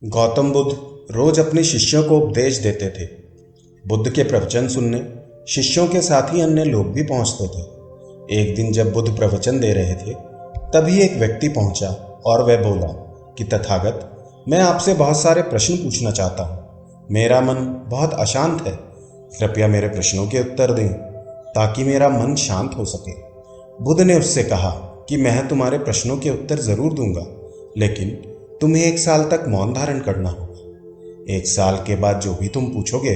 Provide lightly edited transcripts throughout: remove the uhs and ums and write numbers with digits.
गौतम बुद्ध रोज अपने शिष्यों को उपदेश देते थे। बुद्ध के प्रवचन सुनने शिष्यों के साथ ही अन्य लोग भी पहुंचते थे। एक दिन जब बुद्ध प्रवचन दे रहे थे, तभी एक व्यक्ति पहुंचा और वह बोला कि तथागत, मैं आपसे बहुत सारे प्रश्न पूछना चाहता हूँ। मेरा मन बहुत अशांत है। कृपया मेरे प्रश्नों के उत्तर दें ताकि मेरा मन शांत हो सके। बुद्ध ने उससे कहा कि मैं तुम्हारे प्रश्नों के उत्तर जरूर दूंगा, लेकिन तुम्हें 1 साल तक मौन धारण करना होगा। 1 साल के बाद जो भी तुम पूछोगे,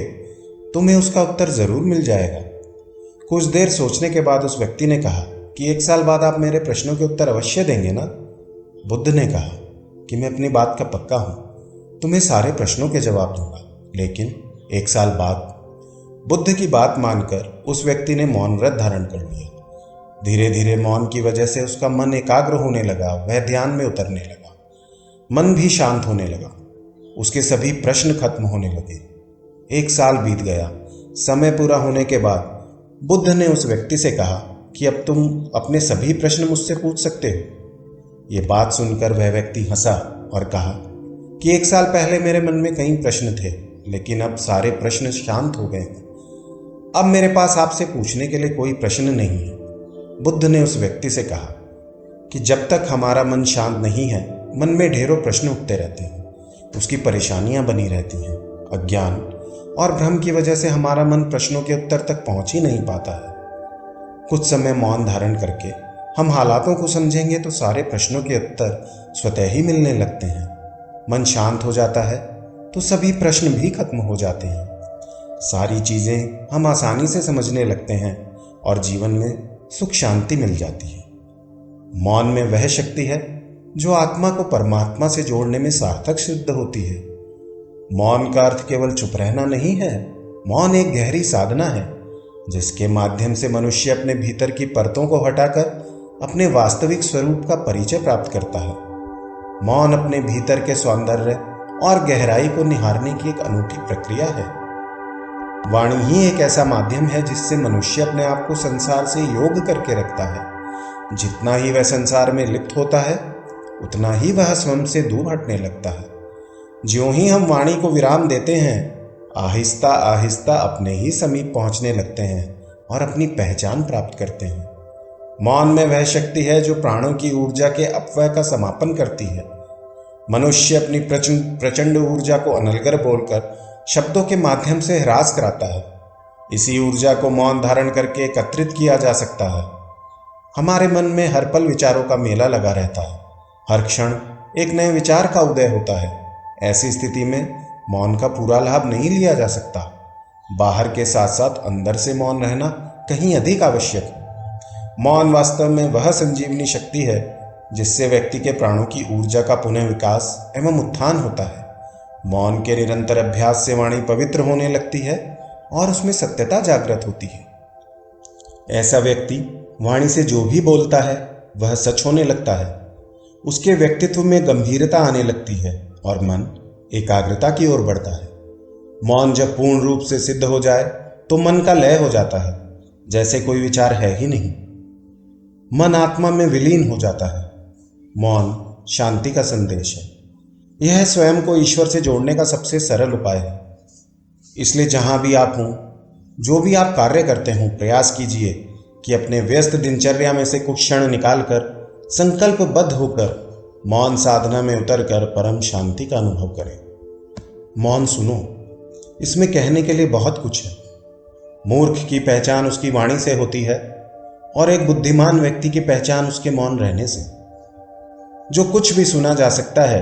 तुम्हें उसका उत्तर जरूर मिल जाएगा। कुछ देर सोचने के बाद उस व्यक्ति ने कहा कि 1 साल बाद आप मेरे प्रश्नों के उत्तर अवश्य देंगे ना? बुद्ध ने कहा कि मैं अपनी बात का पक्का हूं, तुम्हें सारे प्रश्नों के जवाब दूंगा, लेकिन 1 साल बाद। बुद्ध की बात मानकर उस व्यक्ति ने मौन व्रत धारण कर लिया। धीरे धीरे मौन की वजह से उसका मन एकाग्र होने लगा, वह ध्यान में उतरने लगा। मन भी शांत होने लगा, उसके सभी प्रश्न खत्म होने लगे। 1 साल बीत गया। समय पूरा होने के बाद बुद्ध ने उस व्यक्ति से कहा कि अब तुम अपने सभी प्रश्न मुझसे पूछ सकते हो। ये बात सुनकर वह व्यक्ति हंसा और कहा कि 1 साल पहले मेरे मन में कई प्रश्न थे, लेकिन अब सारे प्रश्न शांत हो गए। अब मेरे पास आपसे पूछने के लिए कोई प्रश्न नहीं है। बुद्ध ने उस व्यक्ति से कहा कि जब तक हमारा मन शांत नहीं है, मन में ढेरों प्रश्न उठते रहते हैं। उसकी परेशानियां बनी रहती हैं। अज्ञान और भ्रम की वजह से हमारा मन प्रश्नों के उत्तर तक पहुंच ही नहीं पाता है। कुछ समय मौन धारण करके हम हालातों को समझेंगे तो सारे प्रश्नों के उत्तर स्वतः ही मिलने लगते हैं। मन शांत हो जाता है तो सभी प्रश्न भी खत्म हो जाते हैं। सारी चीजें हम आसानी से समझने लगते हैं और जीवन में सुख शांति मिल जाती है। मौन में वह शक्ति है जो आत्मा को परमात्मा से जोड़ने में सार्थक सिद्ध होती है। मौन का अर्थ केवल चुप रहना नहीं है। मौन एक गहरी साधना है जिसके माध्यम से मनुष्य अपने भीतर की परतों को हटाकर अपने वास्तविक स्वरूप का परिचय प्राप्त करता है। मौन अपने भीतर के सौंदर्य और गहराई को निहारने की एक अनूठी प्रक्रिया है। वाणी ही एक ऐसा माध्यम है जिससे मनुष्य अपने आप को संसार से योग करके रखता है। जितना ही वह संसार में लिप्त होता है, उतना ही वह स्वयं से दूर हटने लगता है। ज्यों ही हम वाणी को विराम देते हैं, आहिस्ता आहिस्ता अपने ही समीप पहुंचने लगते हैं और अपनी पहचान प्राप्त करते हैं। मौन में वह शक्ति है जो प्राणों की ऊर्जा के अपव्यय का समापन करती है। मनुष्य अपनी प्रचंड ऊर्जा को अनलगर बोलकर शब्दों के माध्यम से ह्रास कराता है। इसी ऊर्जा को मौन धारण करके एकत्रित किया जा सकता है। हमारे मन में हर पल विचारों का मेला लगा रहता है। हर क्षण एक नए विचार का उदय होता है। ऐसी स्थिति में मौन का पूरा लाभ नहीं लिया जा सकता। बाहर के साथ साथ अंदर से मौन रहना कहीं अधिक आवश्यक है। मौन वास्तव में वह संजीवनी शक्ति है जिससे व्यक्ति के प्राणों की ऊर्जा का पुनः विकास एवं उत्थान होता है। मौन के निरंतर अभ्यास से वाणी पवित्र होने लगती है और उसमें सत्यता जागृत होती है। ऐसा व्यक्ति वाणी से जो भी बोलता है वह सच होने लगता है। उसके व्यक्तित्व में गंभीरता आने लगती है और मन एकाग्रता की ओर बढ़ता है। मौन जब पूर्ण रूप से सिद्ध हो जाए तो मन का लय हो जाता है, जैसे कोई विचार है ही नहीं। मन आत्मा में विलीन हो जाता है। मौन शांति का संदेश है। यह स्वयं को ईश्वर से जोड़ने का सबसे सरल उपाय है। इसलिए जहां भी आप हों, जो भी आप कार्य करते हों, प्रयास कीजिए कि अपने व्यस्त दिनचर्या में से कुछ क्षण निकालकर संकल्पबद्ध होकर मौन साधना में उतरकर परम शांति का अनुभव करें। मौन सुनो, इसमें कहने के लिए बहुत कुछ है। मूर्ख की पहचान उसकी वाणी से होती है और एक बुद्धिमान व्यक्ति की पहचान उसके मौन रहने से। जो कुछ भी सुना जा सकता है,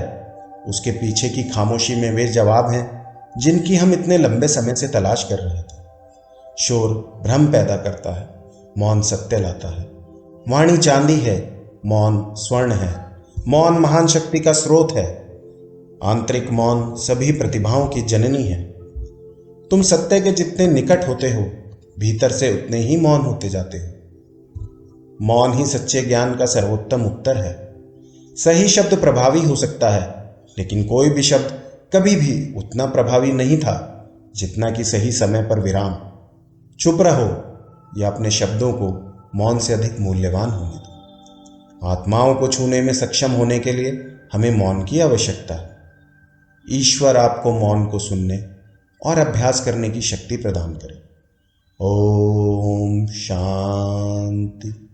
उसके पीछे की खामोशी में वे जवाब हैं जिनकी हम इतने लंबे समय से तलाश कर रहे थे। शोर भ्रम पैदा करता है, मौन सत्य लाता है। वाणी चांदी है, मौन स्वर्ण है। मौन महान शक्ति का स्रोत है। आंतरिक मौन सभी प्रतिभाओं की जननी है। तुम सत्य के जितने निकट होते हो, भीतर से उतने ही मौन होते जाते हो। मौन ही सच्चे ज्ञान का सर्वोत्तम उत्तर है। सही शब्द प्रभावी हो सकता है, लेकिन कोई भी शब्द कभी भी उतना प्रभावी नहीं था जितना कि सही समय पर विराम। चुप रहो या अपने शब्दों को मौन से अधिक मूल्यवान होने दो। आत्माओं को छूने में सक्षम होने के लिए हमें मौन की आवश्यकता है। ईश्वर आपको मौन को सुनने और अभ्यास करने की शक्ति प्रदान करे। ओम शांति।